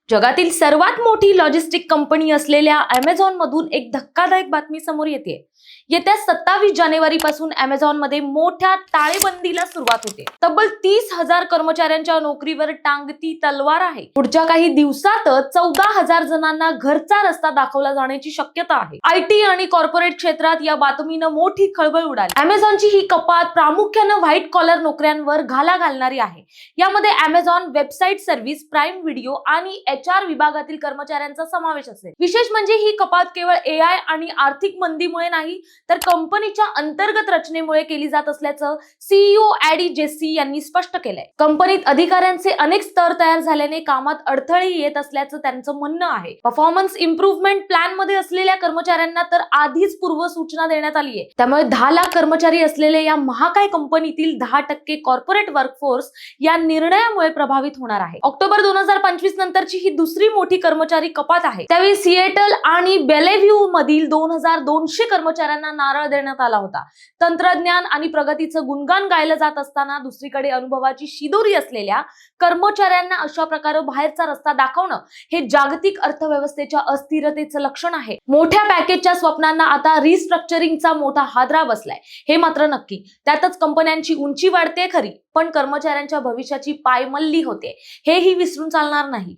जगातील सर्वात मोठी लॉजिस्टिक कंपनी असलेल्या Amazon मधून एक धक्कादायक बातमी समोर येते। येत्या 27 जानेवारी पासून Amazon मध्ये मोठ्या टाळेबंदीला सुरुवात होते। तब्बल 30,000 कर्मचाऱ्यांच्या नोकरीवर टांगती तलवार आहे। पुढच्या काही दिवसातच 14,000 जणांना घरचा रस्ता दाखवला जाण्याची शक्यता आहे। IT आणि कॉर्पोरेट क्षेत्रात या बातमीनं मोठी खळबळ उडाली। Amazonची ही कपात प्रामुख्याने व्हाईट कॉलर नोकऱ्यांवर घाला घालणारी आहे। यामध्ये Amazon website service, prime video आणि HR विभागातील कर्मचाऱ्यांचा समावेश असेल। विशेष म्हणजे ही कपात केवळ AI आणि आर्थिक मंदीमुळे नाही तर कंपनीच्या अंतर्गत रचनेमुळे केली जात असल्याचं CEO ॲडी जेसी यांनी स्पष्ट केलंय। कंपनीत अधिकाऱ्यांचे अनेक स्तर तयार झाल्याने कामात अडथळे येत असल्याचं त्यांचं म्हणणं आहे। परफॉर्मन्स इम्प्रूव्हमेंट प्लॅन मध्ये असलेल्या कर्मचाऱ्यांना तर आधीच पूर्व सूचना देण्यात आली आहे। त्यामुळे 10 लाख कर्मचारी असलेल्या या महाकाय कंपनीतील 10% कॉर्पोरेट वर्कफोर्स या निर्णयामुळे प्रभावित होणार आहे। ऑक्टोबर 2025 नंतरची ही दुसरी मोठी कर्मचारी कपात आहे। त्यावेळी सिएटल आणि बेलेव्ह्यू मधील 2200 कर्मचाऱ्यांना नारळ देण्यात आला होता। तंत्रज्ञान आणि प्रगतीचं गुणगान गायलं जात असताना दुसरीकडे अनुभवाची शिदोरी असलेल्या कर्मचाऱ्यांना अशा प्रकारे बाहेरचा रस्ता दाखवणं हे जागतिक अर्थव्यवस्थेच्या अस्थिरतेचं लक्षण आहे। मोठ्या पॅकेजच्या स्वप्नांना आता रिस्ट्रक्चरिंगचा मोठा हादरा बसलाय हे मात्र नक्की। त्यातच कंपन्यांची उंची वाढते खरी, पण कर्मचाऱ्यांच्या भविष्याची पायमल्ली होते हेही विसरून चालणार नाही।